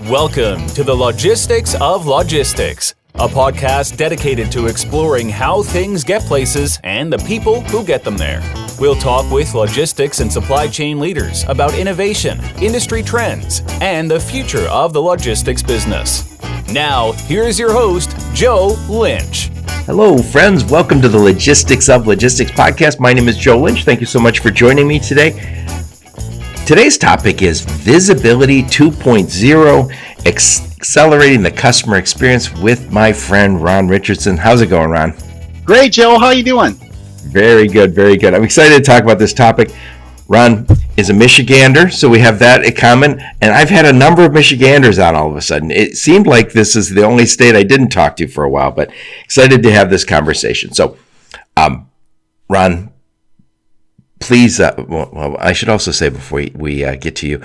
Welcome to the Logistics of Logistics, a podcast dedicated to exploring how things get places and the people who get them there. We'll talk with logistics and supply chain leaders about innovation, industry trends, and the future of the logistics business. Now, here's your host, Joe Lynch. Hello, friends. Welcome to the Logistics of Logistics podcast. My name is Joe Lynch. Thank you so much for joining me today. Today's topic is Visibility 2.0, accelerating the customer experience with my friend, Ron Richardson. How's it going, Ron? Great, Joe. How are you doing? Very good, very good. I'm excited to talk about this topic. Ron is a Michigander, so we have that in common. And I've had a number of Michiganders on all of a sudden. It seemed like this is the only state I didn't talk to for a while, but excited to have this conversation. So, Ron, please, well, I should also say before we get to you,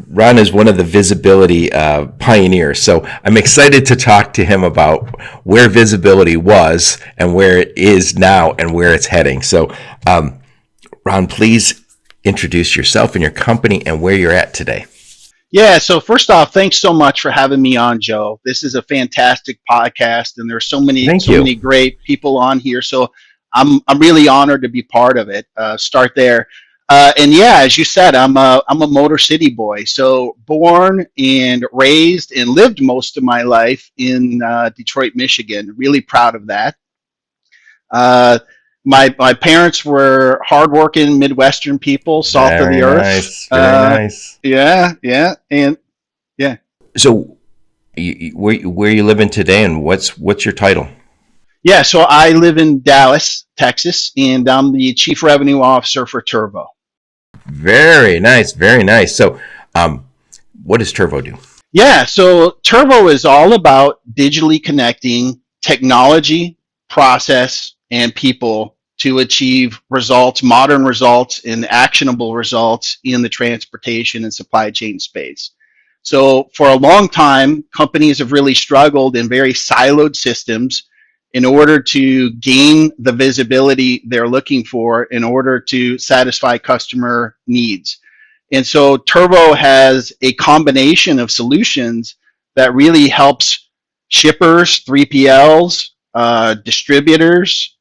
Ron is one of the visibility pioneers. So I'm excited to talk to him about where visibility was and where it is now and where it's heading. So, Ron, please introduce yourself and your company and where you're at today. Yeah, so first off, thanks so much for having me on, Joe. This is a fantastic podcast, and there's so many great people on here. So I'm really honored to be part of it. Start there. And yeah, as you said, I'm a Motor City boy. So born and raised and lived most of my life in Detroit, Michigan. Really proud of that. My parents were hardworking Midwestern people, salt of the earth. Nice. Very nice. Yeah, and yeah. So, where you living today, and what's your title? Yeah, so I live in Dallas, Texas, and I'm the Chief Revenue Officer for Turvo. Very nice, very nice. So, what does Turvo do? Yeah, so Turvo is all about digitally connecting technology, process, and people to achieve results, modern results, and actionable results in the transportation and supply chain space. So for a long time, companies have really struggled in very siloed systems in order to gain the visibility they're looking for in order to satisfy customer needs. And so Turvo has a combination of solutions that really helps shippers, 3PLs, distributors,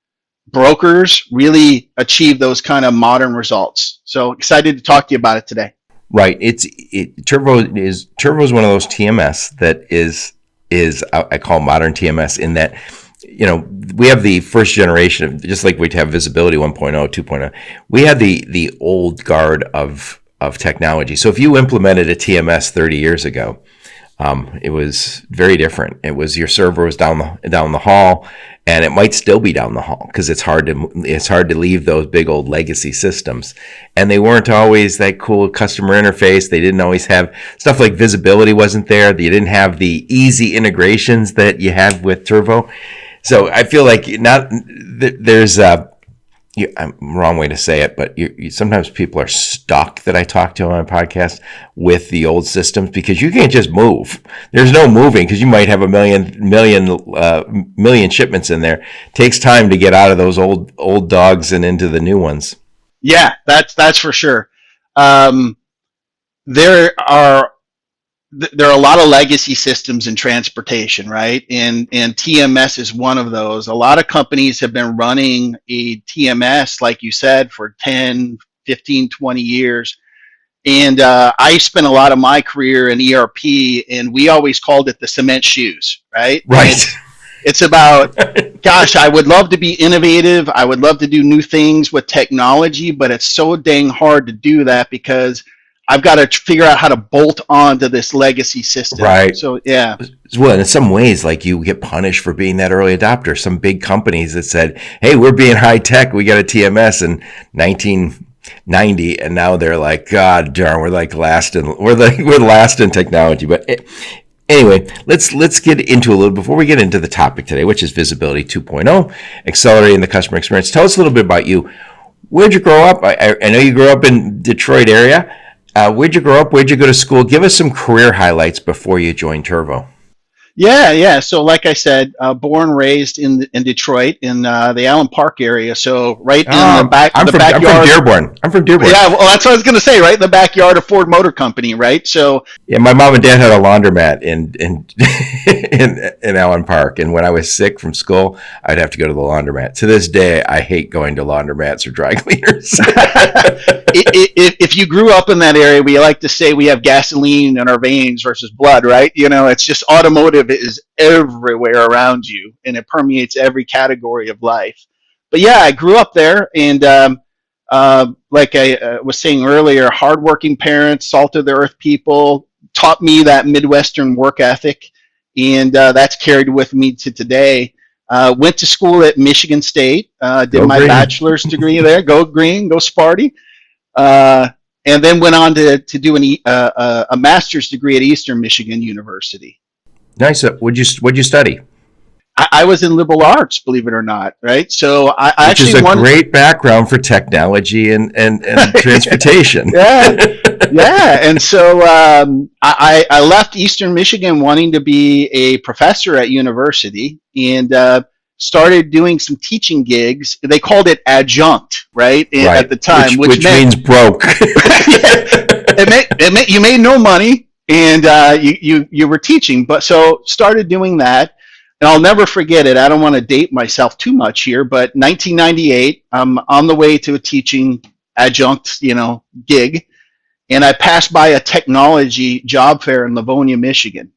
brokers really achieve those kind of modern results. So excited to talk to you about it today. Right. Turvo is one of those TMS that is I call modern TMS in that, you know, we have the first generation of, just like we'd have visibility 1.0, 2.0. We had the old guard of technology. So if you implemented a TMS 30 years ago, it was very different. It was your server was down the hall, and it might still be down the hall because it's hard to leave those big old legacy systems. And they weren't always that cool customer interface. They didn't always have stuff like visibility wasn't there. You didn't have the easy integrations that you have with Turvo. So I feel like there's I'm wrong way to say it, but sometimes people are stuck that I talk to on my podcast with the old systems because you can't just move. There's no moving because you might have a million shipments in there. It takes time to get out of those old dogs and into the new ones. Yeah, that's for sure. There are a lot of legacy systems in transportation, right? And TMS is one of those. A lot of companies have been running a TMS, like you said, for 10, 15, 20 years. And I spent a lot of my career in ERP, and we always called it the cement shoes, right? Right. It's about, gosh, I would love to be innovative. I would love to do new things with technology, but it's so dang hard to do that because I've got to figure out how to bolt onto this legacy system. Right. So, yeah. Well, in some ways, like you get punished for being that early adopter. Some big companies that said, hey, we're being high tech. We got a TMS in 1990. And now they're like, God darn, we're last in technology. But anyway, let's get into a little, before we get into the topic today, which is Visibility 2.0, accelerating the customer experience. Tell us a little bit about you. Where'd you grow up? I know you grew up in Detroit area. Where'd you grow up? Where'd you go to school? Give us some career highlights before you joined Turvo. Yeah. So, like I said, born, raised in Detroit, in the Allen Park area. So, right in the I'm from backyard. Dearborn. I'm from Dearborn. Yeah, well, that's what I was going to say. Right in the backyard of Ford Motor Company. Right. So, Yeah, my mom and dad had a laundromat in in Allen Park, and when I was sick from school, I'd have to go to the laundromat. To this day, I hate going to laundromats or dry cleaners. if you grew up in that area, we like to say we have gasoline in our veins versus blood, right? It's just automotive is everywhere around you, and it permeates every category of life. But yeah, I grew up there, and like I was saying earlier, hardworking parents, salt of the earth people, taught me that Midwestern work ethic, and that's carried with me to today. Went to school at Michigan State, did Go my green. bachelor's degree there. Go green, go Sparty. And then went on to do a master's degree at Eastern Michigan University. Nice. What'd you study? I was in liberal arts, believe it or not, right? So I Which actually is a great background for technology and transportation. Yeah. And so I left Eastern Michigan wanting to be a professor at university, and started doing some teaching gigs. They called it adjunct, right? At the time, which means broke. it meant you made no money, and you were teaching. But so started doing that. And I'll never forget it. I don't want to date myself too much here, but 1998, I'm on the way to a teaching adjunct, gig, and I passed by a technology job fair in Livonia, Michigan.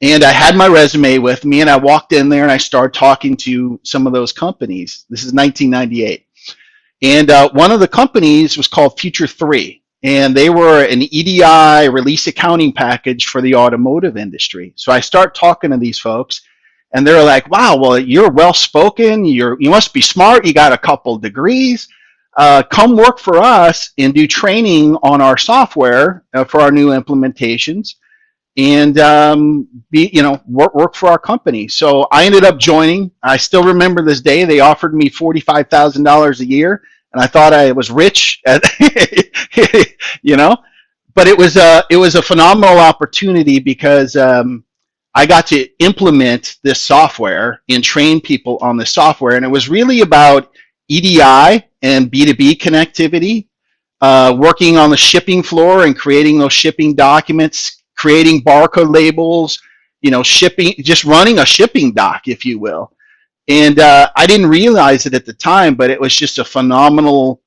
And I had my resume with me, and I walked in there and I started talking to some of those companies. This is 1998. And one of the companies was called Future 3. And they were an EDI release accounting package for the automotive industry. So I start talking to these folks, and they're like, wow, well, you're well-spoken. You must be smart. You got a couple degrees. Come work for us and do training on our software for our new implementations, and work for our company. So I ended up joining. I still remember this day. They offered me $45,000 a year, and I thought I was rich, but it was a phenomenal opportunity because I got to implement this software and train people on the software, and it was really about EDI and B2B connectivity, working on the shipping floor and creating those shipping documents, creating barcode labels, shipping, just running a shipping dock, if you will. And I didn't realize it at the time, but it was just a phenomenal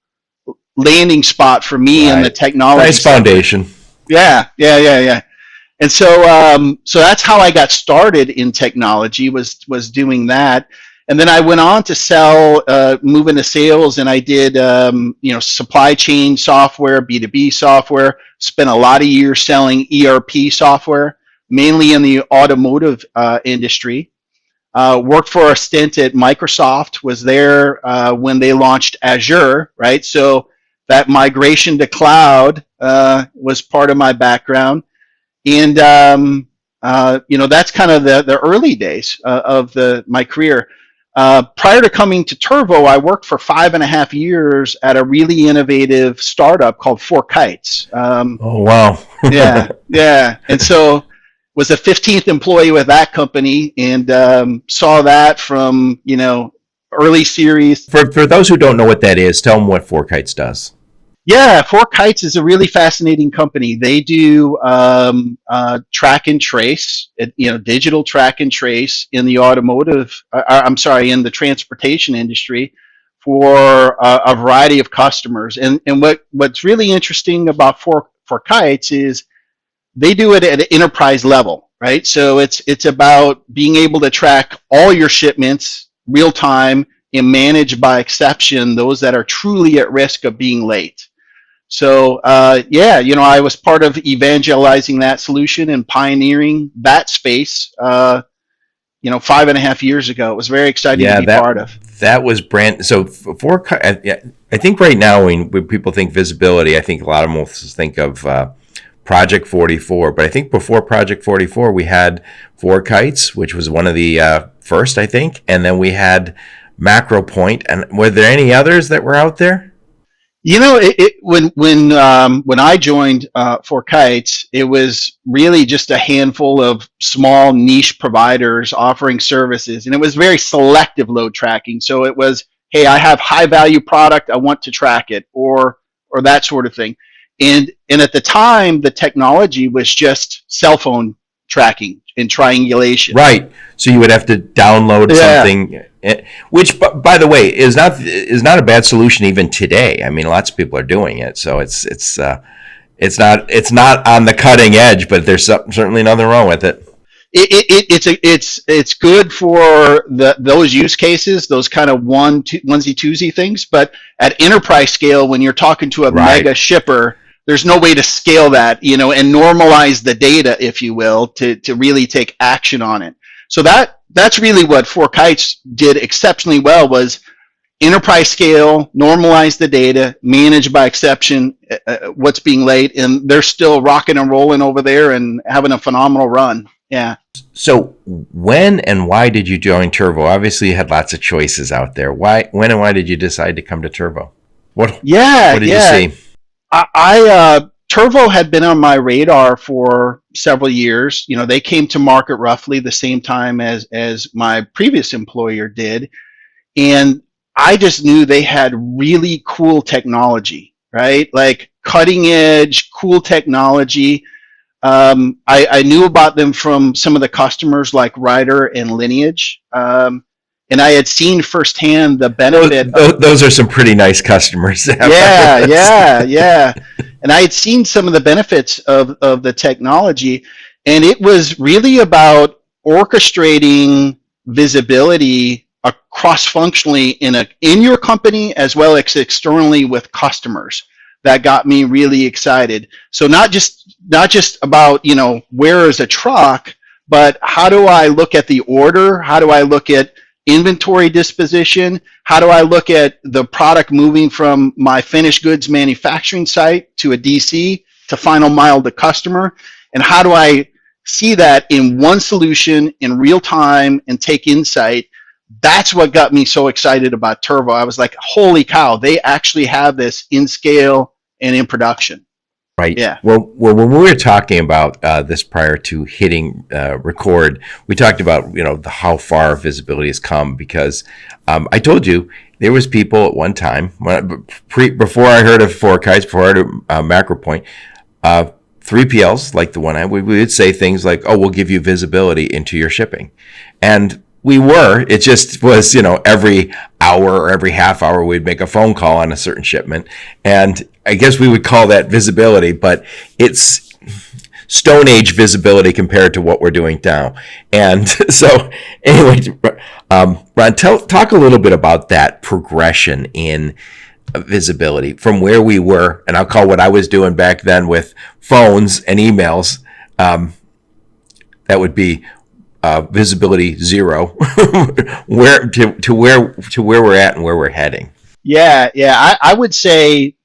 landing spot for me in the technology. Nice foundation. Yeah. And so that's how I got started in technology, was doing that. And then I went on to move into sales, and I did supply chain software, B2B software. Spent a lot of years selling ERP software, mainly in the automotive industry. Worked for a stint at Microsoft, was there when they launched Azure, right? So that migration to cloud was part of my background. And that's kind of the early days of my career. Prior to coming to Turvo, I worked for 5.5 years at a really innovative startup called Four Kites. Oh, wow. Yeah. And so was the 15th employee with that company, and saw that from, early series. For those who don't know what that is, tell them what Four Kites does. Yeah, Four Kites is a really fascinating company. They do track and trace, digital track and trace in the in the transportation industry for a variety of customers. And what's really interesting about Four Kites is they do it at an enterprise level, right? So it's about being able to track all your shipments real time and manage by exception those that are truly at risk of being late. So I was part of evangelizing that solution and pioneering that space 5.5 years ago. It was very exciting to be part of. That was so I think right now when people think visibility, I think a lot of them will think of Project 44, but I think before Project 44 we had Four Kites, which was one of the first, I think, and then we had Macro Point. And were there any others that were out there? When I joined For Kites, it was really just a handful of small niche providers offering services, and it was very selective load tracking. So it was, hey, I have high value product, I want to track it, or that sort of thing. And at the time, the technology was just cell phone tracking and triangulation. Right. So you would have to download something, which, by the way, is not a bad solution even today. I mean, lots of people are doing it, so it's not on the cutting edge, but there's certainly nothing wrong with it. It's good for those use cases, those kind of onesie twosie things. But at enterprise scale, when you're talking to a mega shipper, there's no way to scale that, and normalize the data, if you will, to really take action on it. So that's really what For Kites did exceptionally well, was enterprise scale, normalize the data, manage by exception what's being laid, and they're still rocking and rolling over there and having a phenomenal run. Yeah. So when and why did you join Turvo? Obviously, you had lots of choices out there. When and why did you decide to come to Turvo? What did you see? Turvo had been on my radar for several years. They came to market roughly the same time as my previous employer did, and I just knew they had really cool technology, right? Like cutting edge, cool technology. I knew about them from some of the customers like Ryder and Lineage. And I had seen firsthand the benefit. Those are some pretty nice customers. Yeah. And I had seen some of the benefits of the technology. And it was really about orchestrating visibility cross-functionally in your company as well as externally with customers. That got me really excited. So not just about, where is a truck, but how do I look at the order? How do I look at inventory disposition? How do I look at the product moving from my finished goods manufacturing site to a DC to final mile to customer? And how do I see that in one solution in real time and take insight? That's what got me so excited about Turvo. I was like, holy cow, they actually have this in scale and in production. Right. Yeah. Well, when we were talking about this prior to hitting record, we talked about how far visibility has come, because I told you there was people at one time before I heard of For Kites, before I heard of MacroPoint, 3PLs like the one we would say things like, "Oh, we'll give you visibility into your shipping," and it just was, every hour or every half hour we'd make a phone call on a certain shipment. And I guess we would call that visibility, but it's Stone Age visibility compared to what we're doing now. And so anyway, Ron, talk a little bit about that progression in visibility from where we were, and I'll call what I was doing back then with phones and emails. That would be visibility 0, where we're at and where we're heading. Yeah. I would say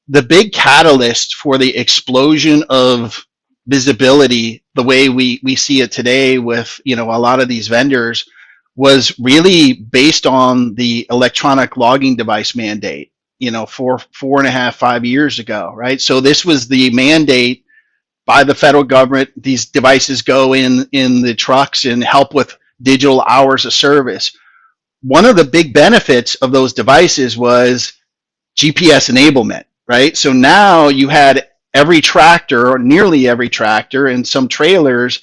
the big catalyst for the explosion of visibility, the way we see it today with a lot of these vendors, was really based on the electronic logging device mandate. 4.5 years ago, right? So this was the mandate by the federal government. These devices go in the trucks and help with digital hours of service. One of the big benefits of those devices was GPS enablement, right? So now you had every tractor, or nearly every tractor, and some trailers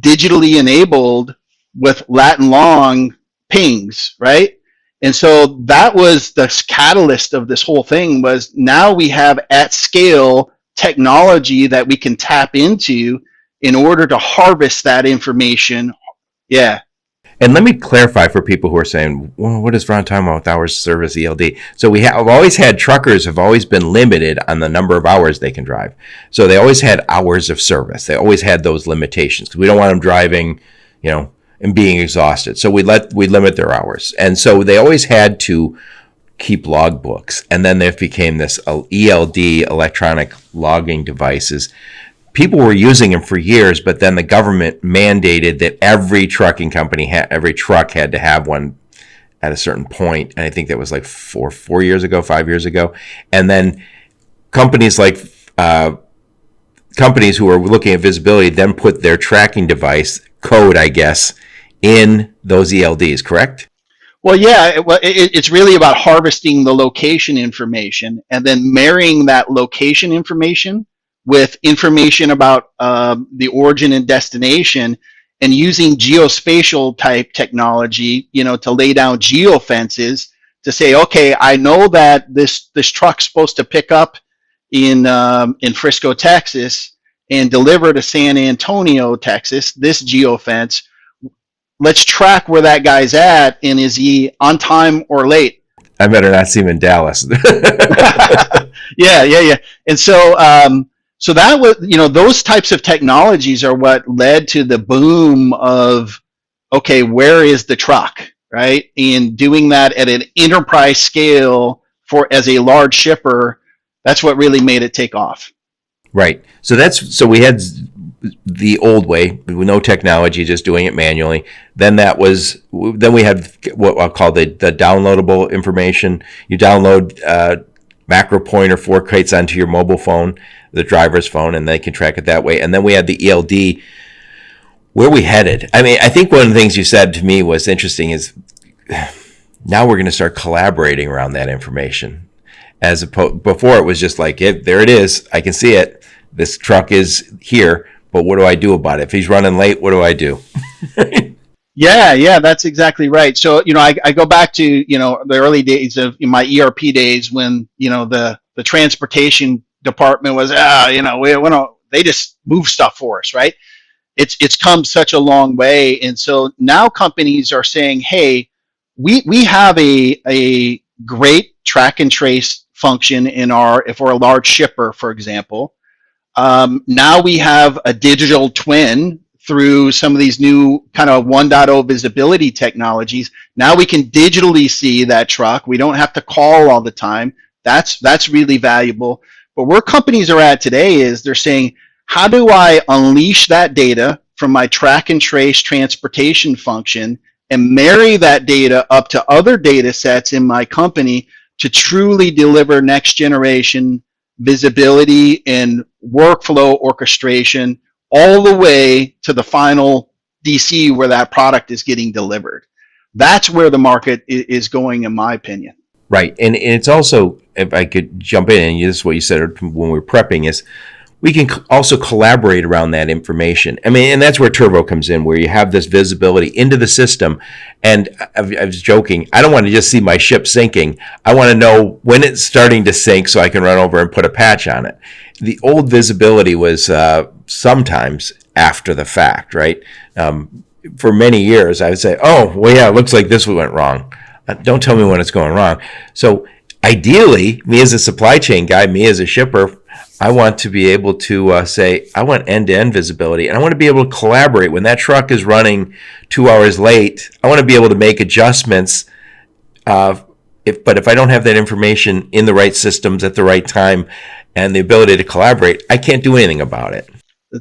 digitally enabled with lat and long pings, right? And so that was the catalyst of this whole thing, was now we have at scale technology that we can tap into in order to harvest that information. Yeah. And let me clarify for people who are saying, well, what is Ron talking about with hours of service, ELD? So we have always had, truckers have always been limited on the number of hours they can drive. So they always had hours of service. They always had those limitations because we don't want them driving, and being exhausted. So we limit their hours. And so they always had to keep logbooks. And then they became this ELD, electronic logging devices. People were using them for years, but then the government mandated that every trucking company, every truck had to have one at a certain point, and I think that was like 5 years ago. And then companies who are looking at visibility then put their tracking device code, I guess, in those ELDs, correct? Well, yeah, it's really about harvesting the location information and then marrying that location information with information about the origin and destination, and using geospatial type technology, to lay down geofences to say, okay, I know that this truck's supposed to pick up in Frisco, Texas, and deliver to San Antonio, Texas. This geofence. Let's track where that guy's at, and is he on time or late? I better not see him in Dallas. Yeah. And so that was, those types of technologies are what led to the boom of, okay, where is the truck, right? And doing that at an enterprise scale as a large shipper, that's what really made it take off. Right. So we had the old way, with no technology, just doing it manually. Then we had what I'll call the downloadable information. You download macro pointer 4 kites onto your mobile phone, the driver's phone, and they can track it that way. And then we had the ELD. Where we headed? I mean, I think one of the things you said to me was interesting is now we're going to start collaborating around that information. As opposed, before it was just like, there it is. I can see it. This truck is here. But what do I do about it? If he's running late, what do I do? Yeah, that's exactly right. So, I go back to, the early days of my ERP days when, the transportation department was, they just move stuff for us, right? It's come such a long way. And so now companies are saying, hey, we have a great track and trace function if we're a large shipper, for example. Now we have a digital twin through some of these new kind of 1.0 visibility technologies. Now we can digitally see that truck. We don't have to call all the time. That's really valuable. But where companies are at today is they're saying, how do I unleash that data from my track and trace transportation function and marry that data up to other data sets in my company to truly deliver next generation visibility and workflow orchestration all the way to the final DC where that product is getting delivered. That's where the market is going, in my opinion. Right. And it's also, if I could jump in, and this is what you said when we were prepping, is we can also collaborate around that information. I mean, and that's where Turvo comes in, where you have this visibility into the system. And I was joking, I don't want to just see my ship sinking. I want to know when it's starting to sink so I can run over and put a patch on it. The old visibility was sometimes after the fact, right? For many years, I would say, oh, well, yeah, it looks like this went wrong. Don't tell me when it's going wrong. So ideally, me as a supply chain guy, me as a shipper, I want to be able to say, I want end-to-end visibility, and I want to be able to collaborate. When that truck is running 2 hours late, I want to be able to make adjustments. But if I don't have that information in the right systems at the right time and the ability to collaborate, I can't do anything about it.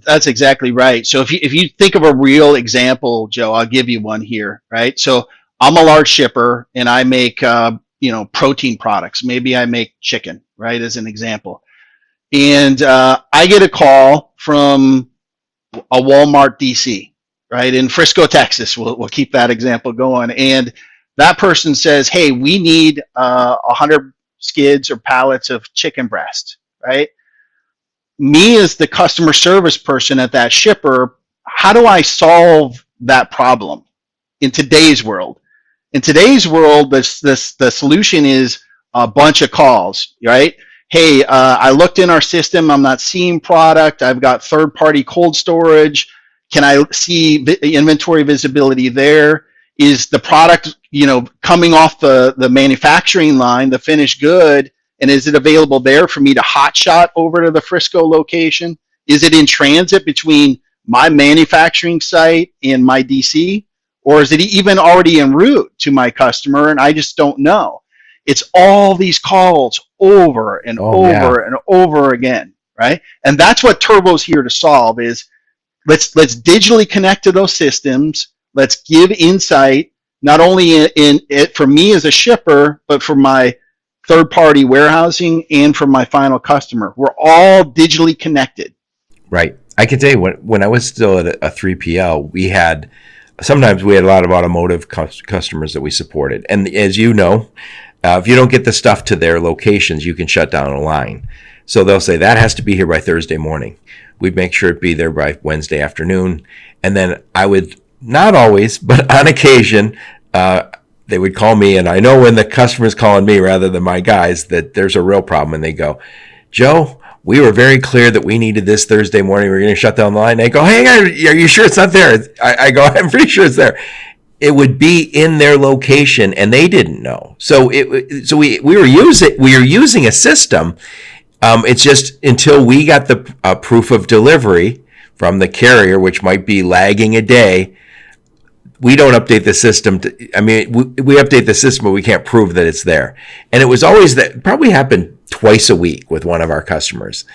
That's exactly right. So if you think of a real example, Joe, I'll give you one here, right? So I'm a large shipper, and I make protein products. Maybe I make chicken, right, as an example. And I get a call from a Walmart DC, right, in Frisco, Texas. We'll keep that example going. And that person says, hey, we need 100 skids or pallets of chicken breast, right? Me as the customer service person at that shipper, how do I solve that problem in today's world? In today's world, the solution is a bunch of calls, right? Hey, I looked in our system. I'm not seeing product. I've got third-party cold storage. Can I see inventory visibility there? Is the product, coming off the manufacturing line, the finished good, and is it available there for me to hotshot over to the Frisco location? Is it in transit between my manufacturing site and my DC? Or is it even already en route to my customer and I just don't know? It's all these calls over and and over again, right? And that's what Turvo's here to solve is let's digitally connect to those systems. Let's give insight not only in it for me as a shipper, but for my third-party warehousing and for my final customer. We're all digitally connected. Right. I can tell you when I was still at a 3PL, sometimes we had a lot of automotive customers that we supported. And as you know, if you don't get the stuff to their locations, you can shut down a line. So they'll say that has to be here by Thursday morning. We'd make sure it'd be there by Wednesday afternoon. And then I would, not always, but on occasion, they would call me. And I know when the customer's calling me rather than my guys that there's a real problem. And they go, Joe, we were very clear that we needed this Thursday morning. We're going to shut down the line. They go, hey, are you sure it's not there? I go, I'm pretty sure it's there. It would be in their location, and they didn't know. So we were using a system. It's just until we got the proof of delivery from the carrier, which might be lagging a day. We don't update the system. We update the system, but we can't prove that it's there. And it was always that. Probably happened twice a week with one of our customers.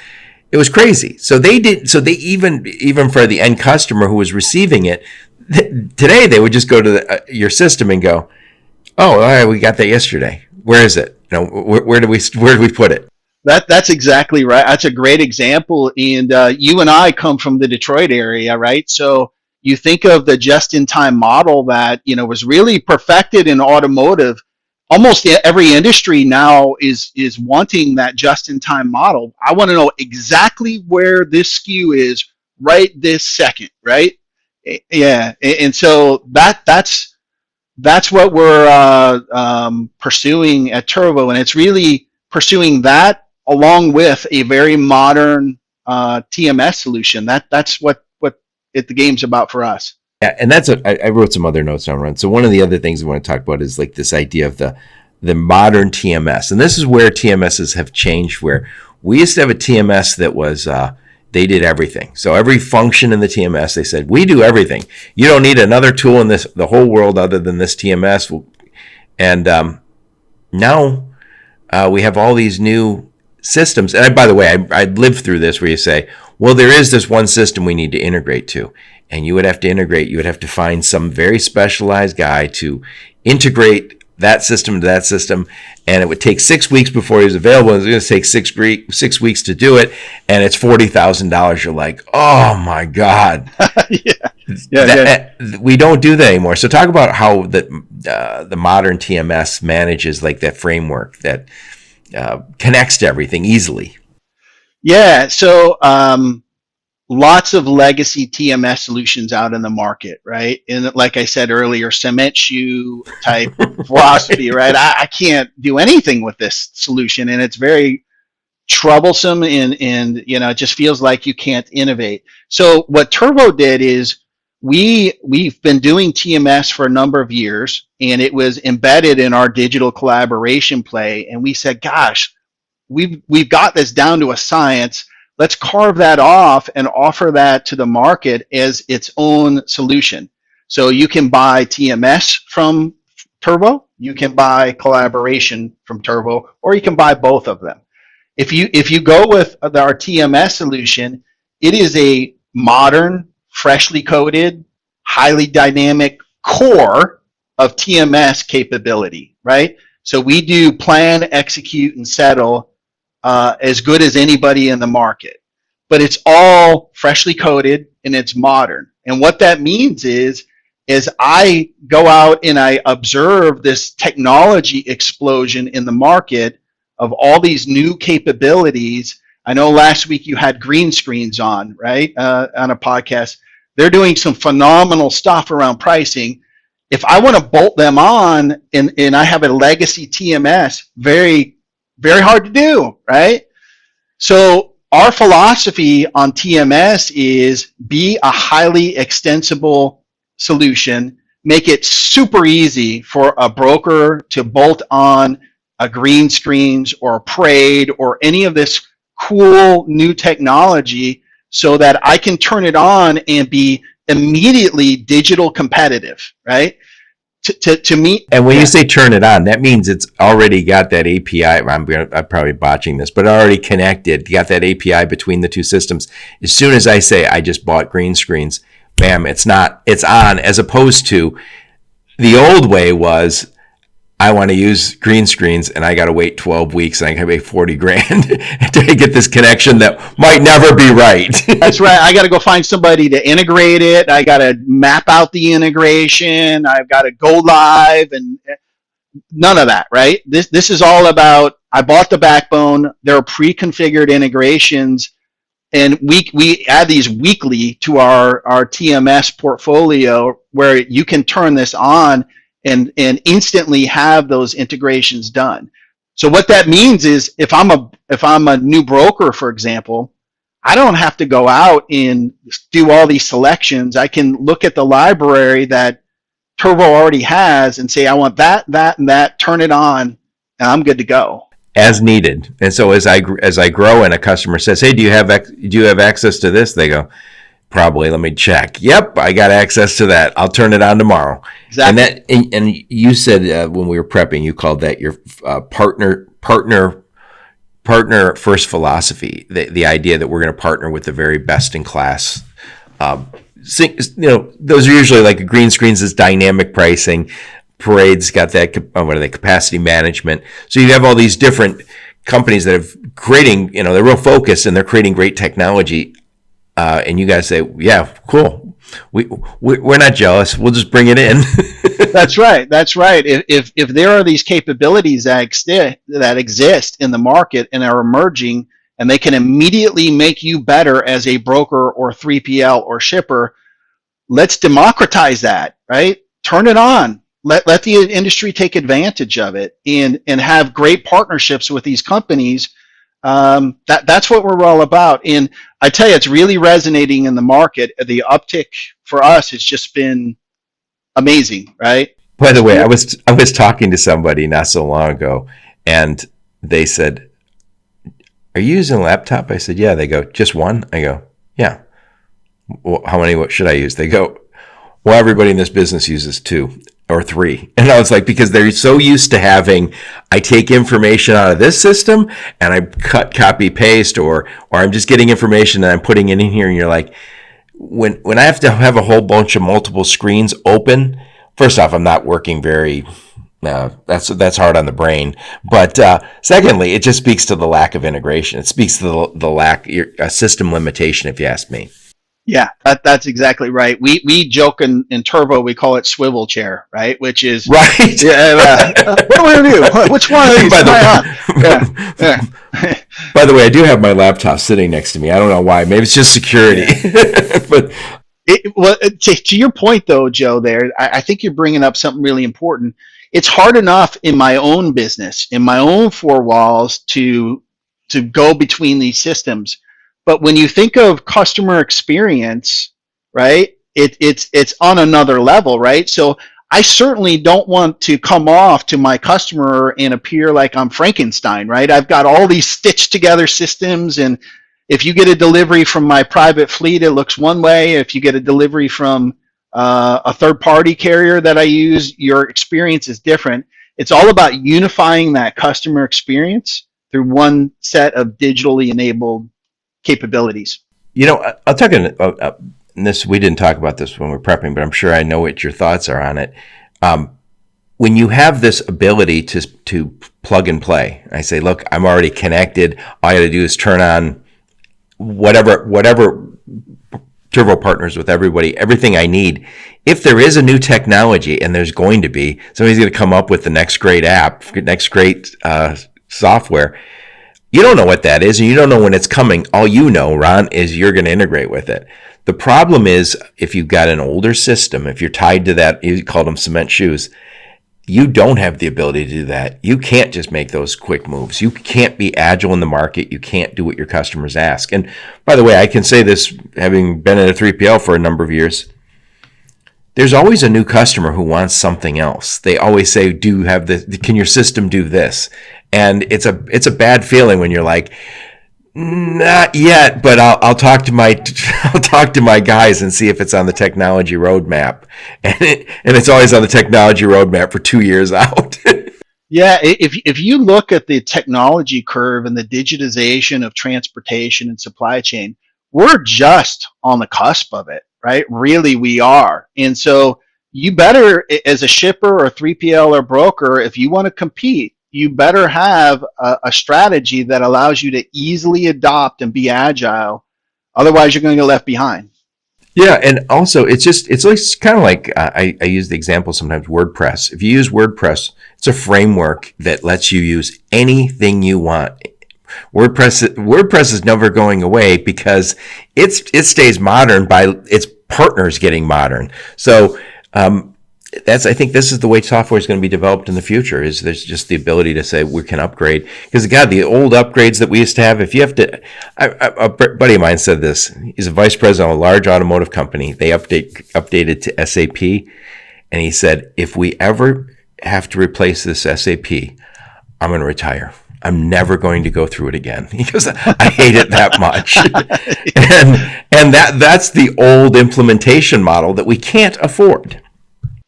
It was crazy. So they even for the end customer who was receiving it, today they would just go to your system and go, oh, all right, we got that yesterday. Where is it? Where do we put it? That's exactly right. That's a great example. And you and I come from the Detroit area, right? So you think of the just-in-time model that was really perfected in automotive. Almost every industry now is wanting that just-in-time model. I want to know exactly where this SKU is right this second, right? Yeah, and so that's what we're pursuing at Turvo, and it's really pursuing that along with a very modern TMS solution. That's what the game's about for us. Yeah, and I wrote some other notes on Run. So one of the other things I want to talk about is like this idea of the modern TMS, and this is where TMSs have changed. Where we used to have a TMS that was they did everything. So every function in the TMS, they said, we do everything. You don't need another tool in the whole world other than this TMS. And now we have all these new systems. And by the way, I lived through this where you say, well, there is this one system we need to integrate to. And you would have to integrate. You would have to find some very specialized guy to integrate that system to that system. And it would take 6 weeks before he was available. It was going to take 6 weeks to do it. And it's $40,000. You're like, oh my God. We don't do that anymore. So talk about how the modern TMS manages like that framework that connects to everything easily. Yeah. So, lots of legacy TMS solutions out in the market, right? And like I said earlier, cement shoe type philosophy, right? I can't do anything with this solution, and it's very troublesome, and it just feels like you can't innovate. So what Turvo did is we've been doing TMS for a number of years, and it was embedded in our digital collaboration play, and we said, gosh, we've got this down to a science. Let's carve that off and offer that to the market as its own solution. So you can buy TMS from Turvo, you can buy collaboration from Turvo, or you can buy both of them. If you go with our TMS solution, it is a modern, freshly coded, highly dynamic core of TMS capability, right? So we do plan, execute, and settle as good as anybody in the market, but it's all freshly coded and it's modern. And what that means is I go out and I observe this technology explosion in the market of all these new capabilities. I know last week you had green screens on, right? On a podcast. They're doing some phenomenal stuff around pricing. If I want to bolt them on and I have a legacy TMS, very very hard to do, right? So our philosophy on TMS is be a highly extensible solution, make it super easy for a broker to bolt on a green screens or a Parade or any of this cool new technology so that I can turn it on and be immediately digital competitive, right? To me, and when you say turn it on, that means it's already got that API. I'm probably botching this, but already connected. You got that API between the two systems. As soon as I say I just bought green screens, bam, it's on. As opposed to The old way was, I want to use green screens and I got to wait 12 weeks and I got to pay 40 grand to get this connection that might never be right. That's right. I got to go find somebody to integrate it. I got to map out the integration. I've got to go live, and none of that, right? This is all about, I bought the backbone. There are pre-configured integrations, and we add these weekly to our TMS portfolio, where you can turn this on and instantly have those integrations done. So what that means is, if I'm a new broker, for example, I don't have to go out and do all these selections. I can look at the library that Turvo already has and say, I want that, that, and that, turn it on, and I'm good to go. As needed. And so as I grow and a customer says, hey, do you have access to this? They go, probably. Let me check. Yep, I got access to that. I'll turn it on tomorrow. Exactly. And you said when we were prepping, you called that your partner first philosophy. The idea that we're going to partner with the very best in class. Those are usually like green screens is dynamic pricing. Parade's got that, capacity management. So you have all these different companies that have creating, they're real focused and they're creating great technology. And you guys say, yeah, cool. We're not jealous. We'll just bring it in. That's right. That's right. If there are these capabilities that exist in the market and are emerging, and they can immediately make you better as a broker or 3PL or shipper, let's democratize that, right? Turn it on. Let the industry take advantage of it and have great partnerships with these companies. That's what we're all about. And I tell you, it's really resonating in the market. The uptick for us has just been amazing, right? By the way, I was talking to somebody not so long ago, and they said, are you using a laptop? I said, yeah. They go, just one? I go, yeah. Well, how many what should I use? They go, well, everybody in this business uses 2 or 3. And I was like, because they're so used to having, I take information out of this system and I cut, copy, paste, or I'm just getting information and I'm putting it in here. And you're like, when I have to have a whole bunch of multiple screens open, first off, I'm not working very, that's hard on the brain. But secondly, it just speaks to the lack of integration. It speaks to the lack, a system limitation, if you ask me. Yeah, that's exactly right. We joke in Turvo, we call it swivel chair, right? Which is right. Yeah. What do we do? Which one of these? By the way, I do have my laptop sitting next to me. I don't know why. Maybe it's just security. Yeah. But to your point, though, Joe, there, I think you're bringing up something really important. It's hard enough in my own business, in my own 4 walls, to go between these systems. But when you think of customer experience, right, it's on another level, right? So I certainly don't want to come off to my customer and appear like I'm Frankenstein, right? I've got all these stitched together systems, and if you get a delivery from my private fleet, it looks one way. If you get a delivery from a third-party carrier that I use, your experience is different. It's all about unifying that customer experience through one set of digitally enabled capabilities. I'll talk in this. We didn't talk about this when we were prepping, but I'm sure I know what your thoughts are on it. When you have this ability to plug and play, I say, look, I'm already connected. All I got to do is turn on whatever Turvo partners with everything I need. If there is a new technology, and there's going to be, somebody's going to come up with the next great app, next great software. You don't know what that is, and you don't know when it's coming. All you know, Ron, is you're going to integrate with it. The problem is, if you've got an older system, if you're tied to that, you called them cement shoes, you don't have the ability to do that. You can't just make those quick moves. You can't be agile in the market. You can't do what your customers ask. And by the way, I can say this, having been at a 3PL for a number of years, there's always a new customer who wants something else. They always say, can your system do this? And it's a bad feeling when you're like, not yet, but I'll talk to my guys and see if it's on the technology roadmap. And it's always on the technology roadmap for 2 years out. Yeah, if you look at the technology curve and the digitization of transportation and supply chain, we're just on the cusp of it, right? Really, we are. And so you better, as a shipper or 3PL or broker, if you want to compete, you better have a strategy that allows you to easily adopt and be agile. Otherwise, you're going to get left behind. Yeah, and also it's like kind of like I use the example sometimes WordPress. If you use WordPress, it's a framework that lets you use anything you want. WordPress is never going away because it stays modern by its partners getting modern. So I think this is the way software is going to be developed in the future. Is there's just the ability to say we can upgrade, because God, the old upgrades that we used to have. If you have to, a buddy of mine said this. He's a vice president of a large automotive company. They updated to SAP, and he said, if we ever have to replace this SAP, I'm going to retire. I'm never going to go through it again. He goes, I hate it that much. and that's the old implementation model that we can't afford.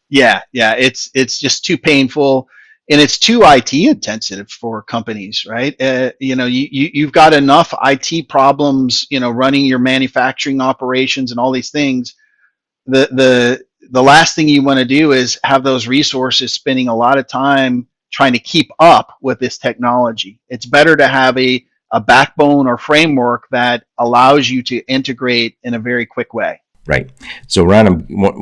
Yeah, it's just too painful, and it's too IT intensive for companies, right? You've got enough IT problems, running your manufacturing operations and all these things. The last thing you want to do is have those resources spending a lot of time trying to keep up with this technology. It's better to have a backbone or framework that allows you to integrate in a very quick way. Right. So, Ron,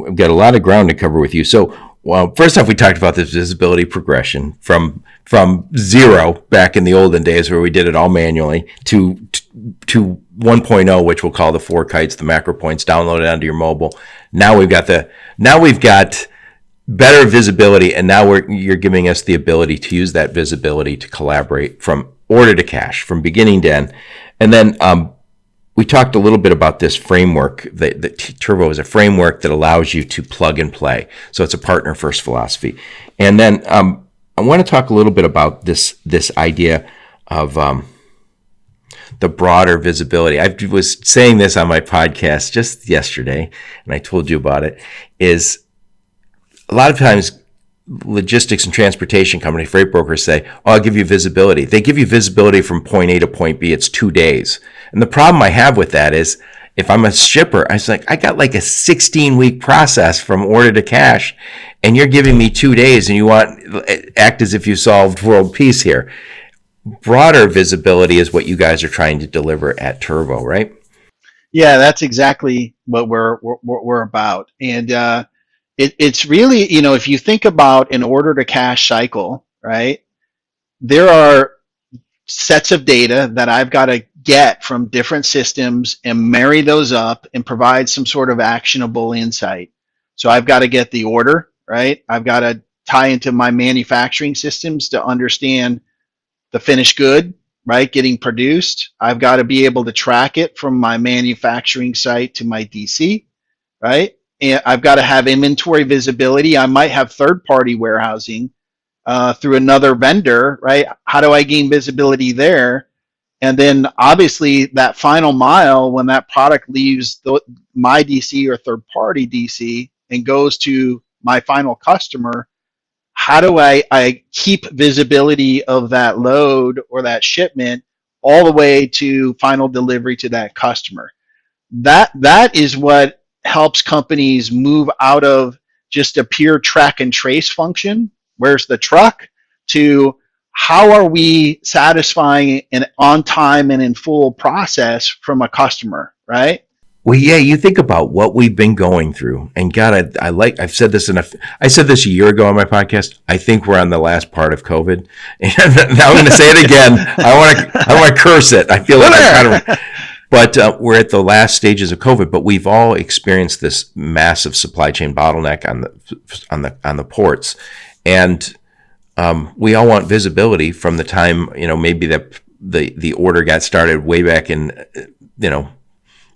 I've got a lot of ground to cover with you. So, well, first off, we talked about this visibility progression from zero back in the olden days where we did it all manually to 1.0, which we'll call the 4 kites, the macro points, downloaded onto your mobile. Now we've got better visibility, and now you're giving us the ability to use that visibility to collaborate from order to cash, from beginning to end. And then we talked a little bit about this framework. That Turvo is a framework that allows you to plug and play. So it's a partner first philosophy. And then I want to talk a little bit about this idea of the broader visibility. I was saying this on my podcast just yesterday, and I told you about it, is a lot of times logistics and transportation company, freight brokers say, I'll give you visibility. They give you visibility from point A to point B. It's 2 days. And the problem I have with that is if I'm a shipper, I got like a 16-week process from order to cash, and you're giving me 2 days and you act as if you solved world peace here. Broader visibility is what you guys are trying to deliver at Turvo, right? Yeah, that's exactly what we're about. And it's really, if you think about an order to cash cycle, right? There are sets of data that I've got to get from different systems and marry those up and provide some sort of actionable insight. So I've got to get the order, right? I've got to tie into my manufacturing systems to understand the finished good, right, getting produced. I've got to be able to track it from my manufacturing site to my DC, right? And I've got to have inventory visibility. I might have third-party warehousing through another vendor, right? How do I gain visibility there? And then obviously that final mile, when that product leaves my DC or third-party DC and goes to my final customer, how do I keep visibility of that load or that shipment all the way to final delivery to that customer? That is what helps companies move out of just a pure track and trace function, where's the truck, to how are we satisfying an on time and in full process from a customer, right? Well, yeah, you think about what we've been going through, and God, I've said this I said this a year ago on my podcast. I think we're on the last part of COVID, and now I'm going to say it again. I want to curse it. I feel like I'm kind of. But we're at the last stages of COVID. But we've all experienced this massive supply chain bottleneck on the ports, and we all want visibility from the time maybe the order got started way back in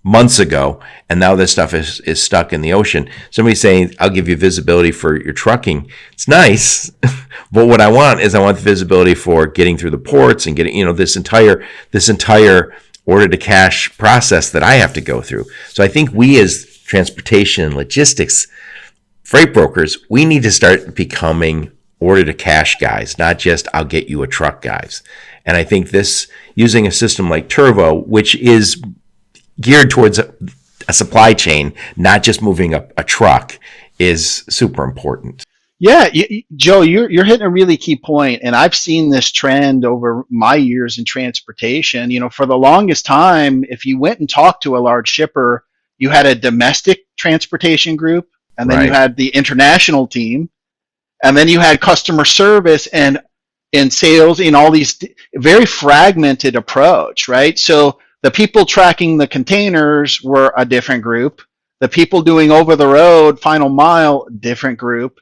months ago, and now this stuff is stuck in the ocean. Somebody's saying, I'll give you visibility for your trucking. It's nice, but what I want the visibility for getting through the ports and getting this entire order to cash process that I have to go through. So I think we as transportation and logistics freight brokers, we need to start becoming order to cash guys, not just I'll get you a truck guys. And I think this, using a system like Turvo, which is geared towards a supply chain, not just moving a truck, is super important. Yeah, Joe, you're hitting a really key point, and I've seen this trend over my years in transportation. For the longest time, if you went and talked to a large shipper, you had a domestic transportation group, and then you had the international team, and then you had customer service and sales in all these very fragmented approach, right? So the people tracking the containers were a different group. The people doing over the road, final mile, different group.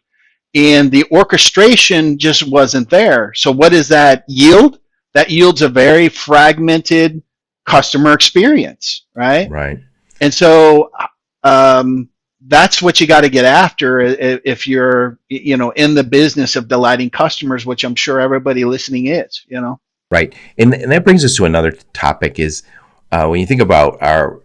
And the orchestration just wasn't there. So what does that yield? That yields a very fragmented customer experience, right? Right. And so that's what you got to get after if you're, in the business of delighting customers, which I'm sure everybody listening is, Right. And that brings us to another topic is when you think about our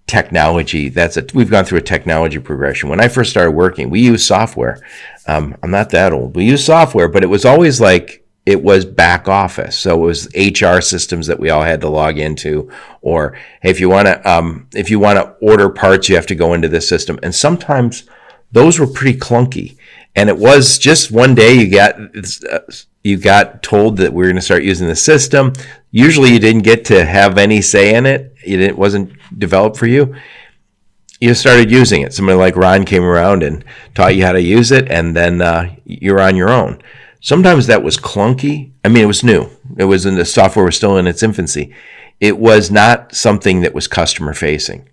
technology, we've gone through a technology progression. When I first started working, we used software. I'm not that old. We used software, but it was always like it was back office. So it was HR systems that we all had to log into, or hey, if you want to order parts, you have to go into this system. And sometimes those were pretty clunky. And it was just one day you got told that we were going to start using the system. Usually you didn't get to have any say in it. It wasn't developed for you. You started using it. Somebody like Ron came around and taught you how to use it, and then you're on your own. Sometimes that was clunky. I mean, it was new. The software was still in its infancy. It was not something that was customer facing.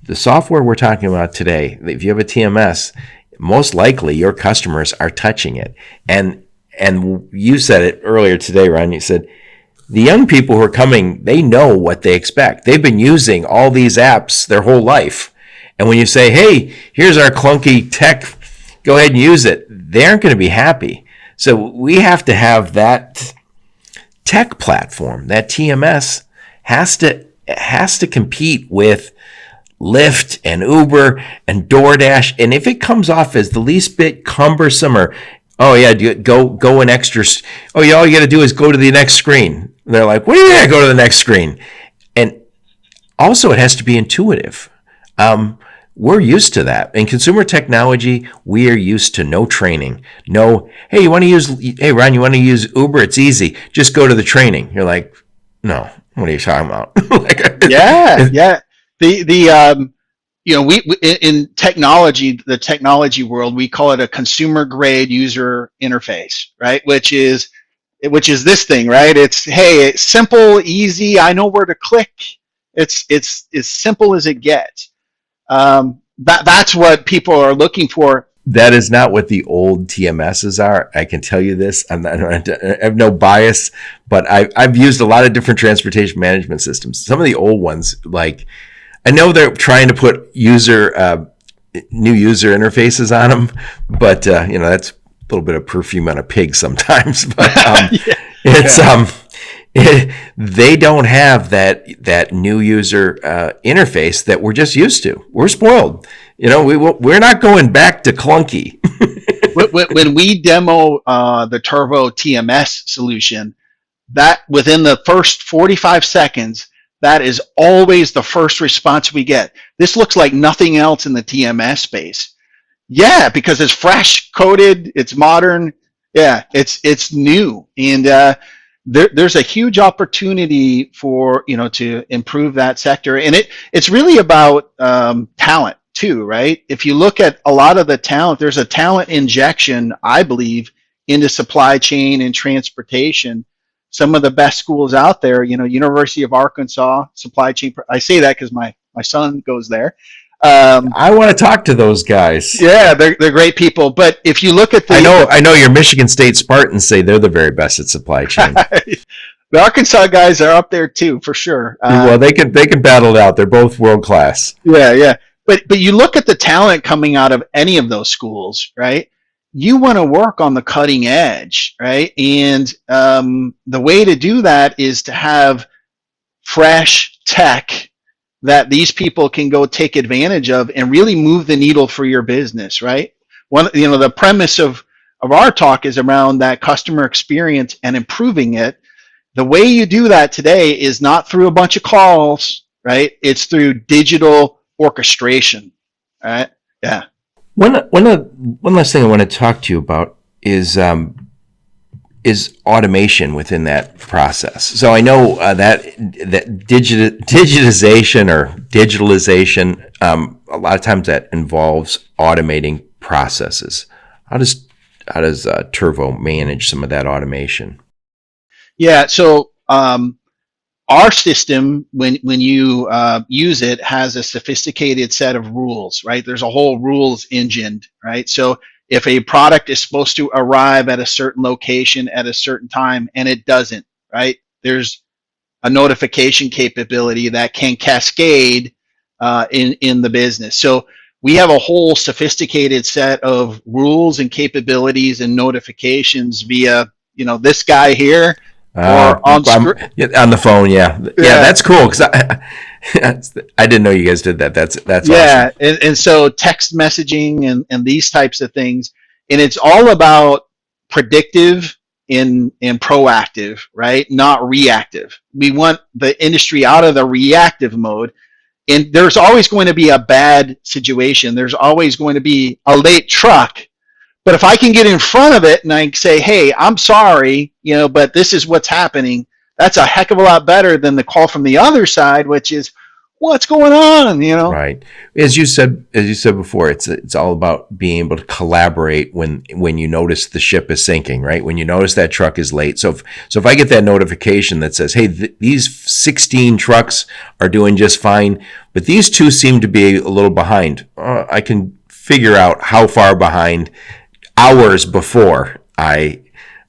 The software we're talking about today, if you have a TMS, most likely your customers are touching it. And you said it earlier today, Ron, you said, the young people who are coming, they know what they expect. They've been using all these apps their whole life. And when you say, hey, here's our clunky tech, go ahead and use it, they aren't going to be happy. So we have to have that tech platform, that TMS has to compete with Lyft and Uber and DoorDash. And if it comes off as the least bit cumbersome or, oh yeah, go an extra, oh yeah, all you got to do is go to the next screen. And they're like, what do you mean I go to the next screen? And also it has to be intuitive. We're used to that. In consumer technology, we are used to no training. No, hey, hey Ron, you want to use Uber? It's easy. Just go to the training. You're like, no, what are you talking about? Yeah. We in technology, the technology world, we call it a consumer grade user interface, right? Which is this thing, right? It's simple, easy. I know where to click. It's as simple as it gets. That's what people are looking for. That is not what the old TMSs are. I can tell you this. I have no bias, but I've used a lot of different transportation management systems. Some of the old ones, like I know they're trying to put new user interfaces on them, but that's a little bit of perfume on a pig sometimes. But they don't have that new user interface that we're just used to. We're spoiled. We're not going back to clunky. When we demo the Turvo TMS solution, that within the first 45 seconds, that is always the first response we get. This looks like nothing else in the TMS space. Yeah, because it's fresh coded, it's modern. Yeah, it's new, and there's a huge opportunity for to improve that sector, and it's really about talent too, right? If you look at a lot of the talent, there's a talent injection, I believe, into supply chain and transportation. Some of the best schools out there, University of Arkansas supply chain. I say that because my son goes there. I want to talk to those guys. Yeah, they're great people. But if you look at I know your Michigan State Spartans say they're the very best at supply chain. The Arkansas guys are up there too, for sure. Well, they can battle it out. They're both world class. Yeah. But you look at the talent coming out of any of those schools, right? You want to work on the cutting edge, right? And the way to do that is to have fresh tech that these people can go take advantage of and really move the needle for your business, right? The premise of our talk is around that customer experience and improving it. The way you do that today is not through a bunch of calls right? It's through digital orchestration, right? Yeah. One last thing I want to talk to you about is automation within that process. So I know that digitization or digitalization, a lot of times that involves automating processes. How does Turvo manage some of that automation? Yeah. So our system, when you use it, has a sophisticated set of rules, right? There's a whole rules engine, right? So if a product is supposed to arrive at a certain location at a certain time and it doesn't, right? There's a notification capability that can cascade in the business. So we have a whole sophisticated set of rules and capabilities and notifications via, this guy here or on on the phone. Yeah. That's cool because I didn't know you guys did that. That's yeah, awesome. and so text messaging and these types of things, and it's all about predictive and proactive, right? Not reactive. We want the industry out of the reactive mode. And there's always going to be a bad situation. There's always going to be a late truck. But if I can get in front of it and I say, hey, I'm sorry, but this is what's happening, that's a heck of a lot better than the call from the other side, which is, what's going on, Right. As you said before, it's all about being able to collaborate when you notice the ship is sinking, right? When you notice that truck is late. So if I get that notification that says, hey, these 16 trucks are doing just fine, but these two seem to be a little behind, I can figure out how far behind hours before I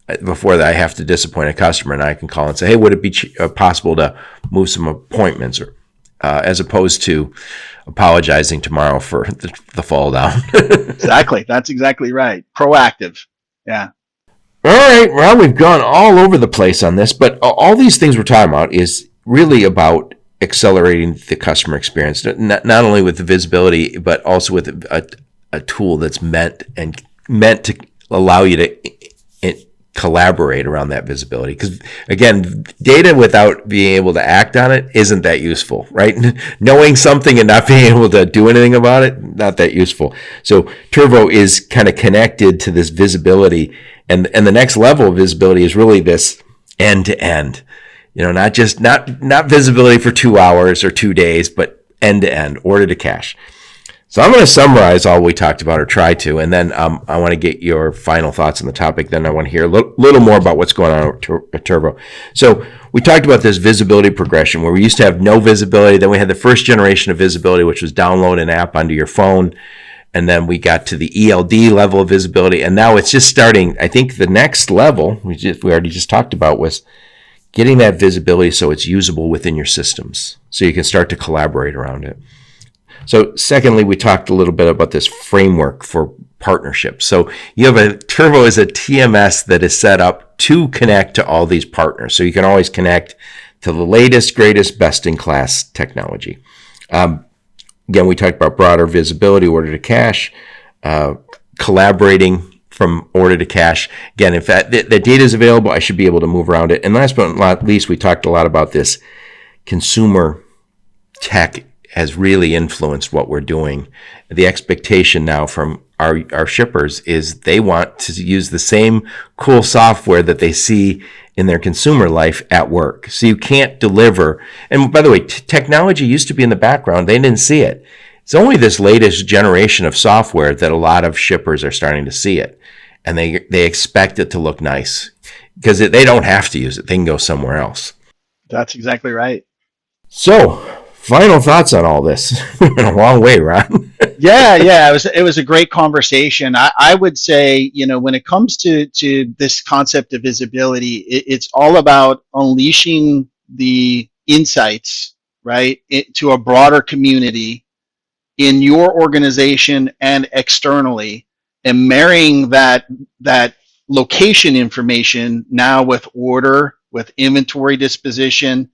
have to disappoint a customer, and I can call and say, hey, would it be possible to move some appointments, or as opposed to apologizing tomorrow for the fall down. Exactly. That's exactly right. Proactive. Yeah. All right. Well, we've gone all over the place on this, but all these things we're talking about is really about accelerating the customer experience, not only with the visibility, but also with a tool that's meant to allow you to collaborate around that visibility. Because again, data without being able to act on it isn't that useful, right? Knowing something and not being able to do anything about it, not that useful. So Turvo is kind of connected to this visibility, and the next level of visibility is really this end to end. Not just not visibility for 2 hours or 2 days, but end to end, order to cash. So I'm going to summarize all we talked about, or try to, and then I want to get your final thoughts on the topic. Then I want to hear a little more about what's going on at Turvo. So we talked about this visibility progression where we used to have no visibility. Then we had the first generation of visibility, which was download an app onto your phone. And then we got to the ELD level of visibility. And now it's just starting. I think the next level, we already just talked about, was getting that visibility so it's usable within your systems, so you can start to collaborate around it. So secondly, we talked a little bit about this framework for partnerships. So you have Turvo is a TMS that is set up to connect to all these partners. So you can always connect to the latest, greatest, best-in-class technology. Again, we talked about broader visibility, order to cash, collaborating from order to cash. Again, if the data is available, I should be able to move around it. And last but not least, we talked a lot about this consumer tech has really influenced what we're doing. The expectation now from our shippers is they want to use the same cool software that they see in their consumer life at work. So you can't deliver. And by the way, technology used to be in the background. They didn't see it. It's only this latest generation of software that a lot of shippers are starting to see it. And they expect it to look nice because they don't have to use it. They can go somewhere else. That's exactly right. So, final thoughts on all this. We've been a long way, Ron. Yeah. It was a great conversation. I would say, when it comes to this concept of visibility, it's all about unleashing the insights, right, to a broader community in your organization and externally, and marrying that location information now with order, with inventory disposition,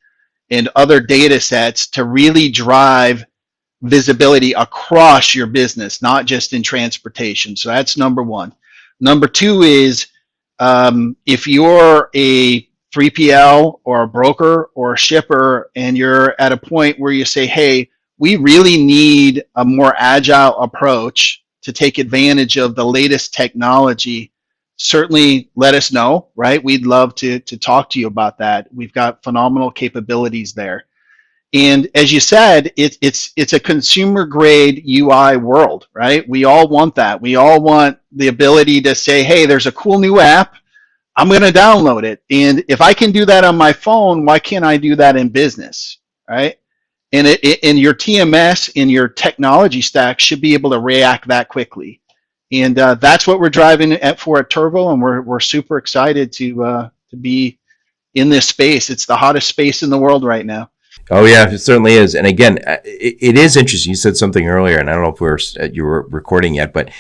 and other data sets to really drive visibility across your business, not just in transportation. So that's number one. Number two is if you're a 3PL or a broker or a shipper, and you're at a point where you say, hey, we really need a more agile approach to take advantage of the latest technology, certainly let us know, right? We'd love to talk to you about that. We've got phenomenal capabilities there. And as you said, it's a consumer grade UI world, right? We all want that. We all want the ability to say, hey, there's a cool new app. I'm going to download it. And if I can do that on my phone, why can't I do that in business, right? And in your TMS, in your technology stack should be able to react that quickly. And that's what we're driving at Turvo, and we're super excited to be in this space. It's the hottest space in the world right now. Oh yeah, it certainly is. And again, it is interesting. You said something earlier, and I don't know if you were recording yet, but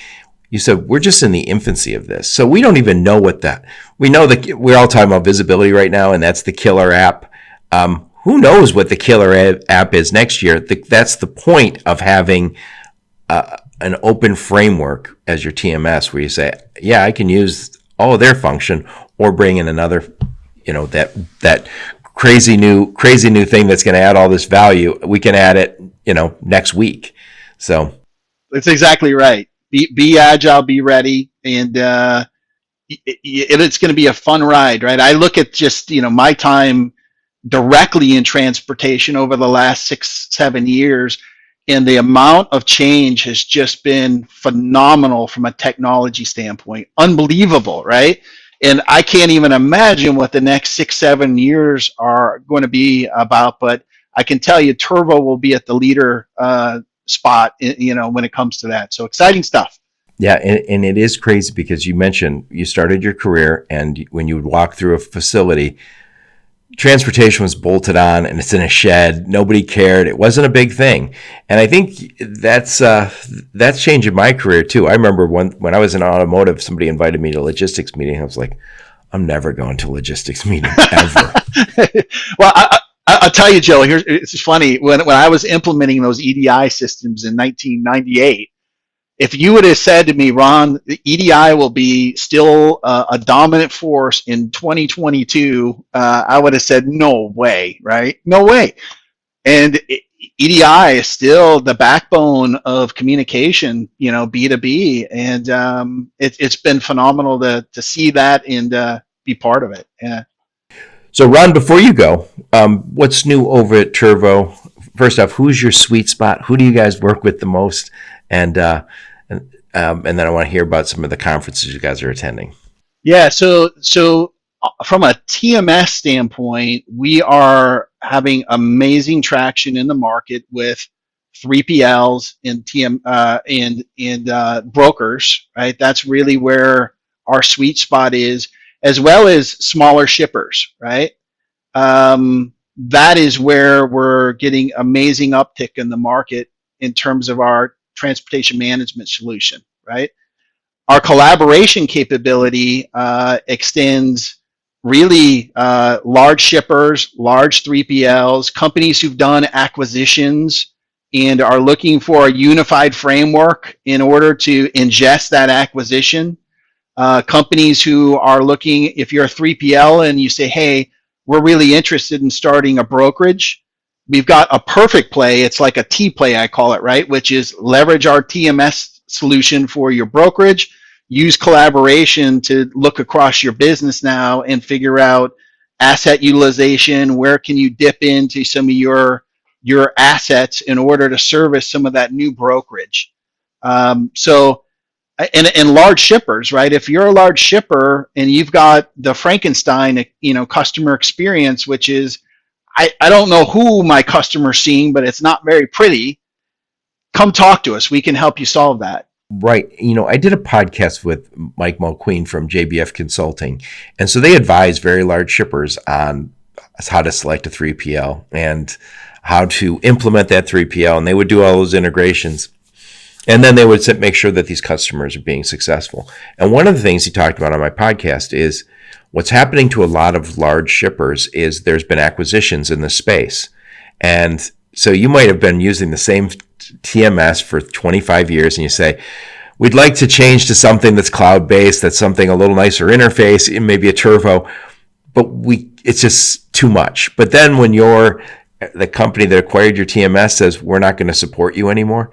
you said we're just in the infancy of this, so we don't even know what that. We know that we're all talking about visibility right now, and that's the killer app. Who knows what the killer app is next year? That's the point of having an open framework as your TMS, where you say, yeah, I can use all of their function, or bring in another, that crazy new thing that's going to add all this value. We can add it, next week. So that's exactly right. Be agile, be ready, and it's going to be a fun ride, right? I look at just my time directly in transportation over the last 6-7 years, and the amount of change has just been phenomenal from a technology standpoint. Unbelievable, right? And I can't even imagine what the next 6-7 years are going to be about, but I can tell you Turvo will be at the leader spot, when it comes to that. So exciting stuff. Yeah, and it is crazy because you mentioned you started your career, and when you would walk through a facility, transportation was bolted on and it's in a shed. Nobody cared. It wasn't a big thing. And I think that's changing my career too. I remember when I was in automotive, somebody invited me to a logistics meeting. I was like, I'm never going to a logistics meeting ever. Well, I'll tell you, Joe, it's funny. When I was implementing those EDI systems in 1998, if you would have said to me, Ron, the EDI will be still a dominant force in 2022, I would have said, no way, right? No way. And EDI is still the backbone of communication, B2B. And it's been phenomenal to see that and be part of it. Yeah. So, Ron, before you go, what's new over at Turvo? First off, who's your sweet spot? Who do you guys work with the most? And then I want to hear about some of the conferences you guys are attending. Yeah, so from a TMS standpoint, we are having amazing traction in the market with 3PLs and brokers, right? That's really where our sweet spot is, as well as smaller shippers, right? That is where we're getting amazing uptick in the market in terms of our transportation management solution, right? Our collaboration capability extends really large shippers, large 3PLs, companies who've done acquisitions and are looking for a unified framework in order to ingest that acquisition. Companies who are looking, if you're a 3PL and you say, hey, we're really interested in starting a brokerage, we've got a perfect play. It's like a T play, I call it, right? Which is leverage our TMS solution for your brokerage, use collaboration to look across your business now and figure out asset utilization. Where can you dip into some of your assets in order to service some of that new brokerage? And large shippers, right? If you're a large shipper and you've got the Frankenstein, customer experience, which is, I don't know who my customer's seeing, but it's not very pretty. Come talk to us. We can help you solve that. Right. I did a podcast with Mike Mulqueen from JBF Consulting. And so they advise very large shippers on how to select a 3PL and how to implement that 3PL. And they would do all those integrations. And then they would make sure that these customers are being successful. And one of the things he talked about on my podcast is what's happening to a lot of large shippers is there's been acquisitions in the space. And so you might have been using the same TMS for 25 years and you say, we'd like to change to something that's cloud-based, that's something a little nicer interface, maybe a Turvo. but it's just too much. But then when the company that acquired your TMS says, we're not going to support you anymore,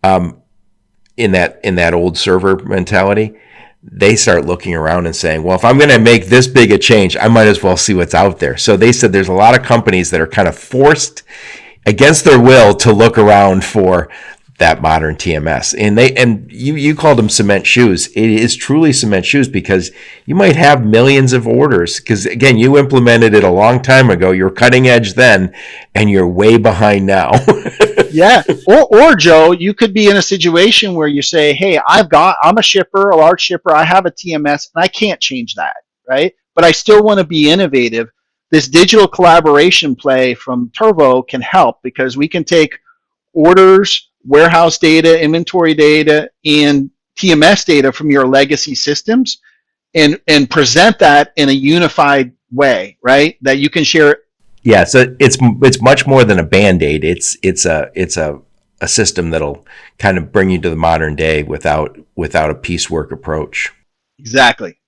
in that old server mentality, they start looking around and saying, well, if I'm going to make this big a change, I might as well see what's out there. So they said there's a lot of companies that are kind of forced against their will to look around for that modern TMS. And you called them cement shoes. It is truly cement shoes, because you might have millions of orders, because again, you implemented it a long time ago. You're cutting edge then, and you're way behind now. Yeah. Or Joe, you could be in a situation where you say, hey, I'm a shipper, a large shipper, I have a TMS, and I can't change that, right? But I still want to be innovative. This digital collaboration play from Turvo can help, because we can take orders, warehouse data, inventory data, and TMS data from your legacy systems and present that in a unified way, right? That you can share. Yeah, so it's much more than a Band-Aid. It's a system that'll kind of bring you to the modern day without a piecework approach. Exactly.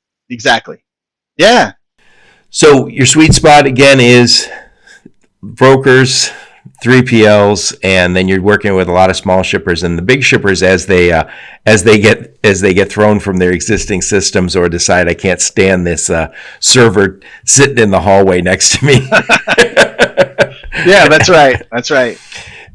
Yeah. So your sweet spot again is brokers, 3PLs, and then you're working with a lot of small shippers, and the big shippers as they get thrown from their existing systems or decide, I can't stand this server sitting in the hallway next to me. Yeah, that's right.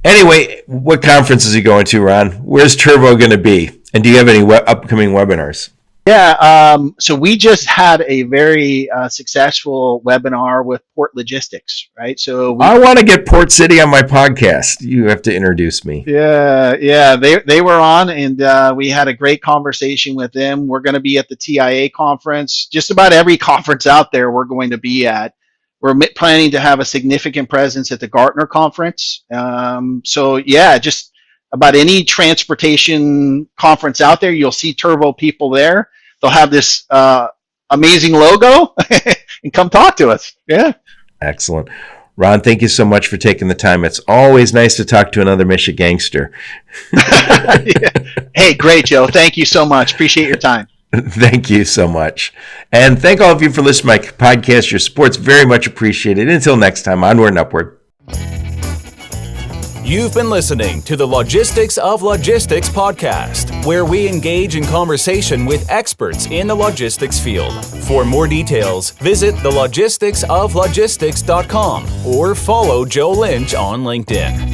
Anyway, what conferences are you going to, Ron? Where's Turvo going to be? And do you have any upcoming webinars? Yeah, so we just had a very successful webinar with Port Logistics, right? So I want to get Port City on my podcast. You have to introduce me. Yeah, they were on, and we had a great conversation with them. We're going to be at the TIA conference. Just about every conference out there we're going to be at. We're planning to have a significant presence at the Gartner conference. So yeah, just about any transportation conference out there, you'll see Turvo people there. They'll have this amazing logo and come talk to us. Yeah. Excellent. Ron, thank you so much for taking the time. It's always nice to talk to another Michigangster. Yeah. Hey, great, Joe. Thank you so much. Appreciate your time. Thank you so much. And thank all of you for listening to my podcast. Your support's very much appreciated. Until next time, onward and upward. You've been listening to the Logistics of Logistics podcast, where we engage in conversation with experts in the logistics field. For more details, visit thelogisticsoflogistics.com or follow Joe Lynch on LinkedIn.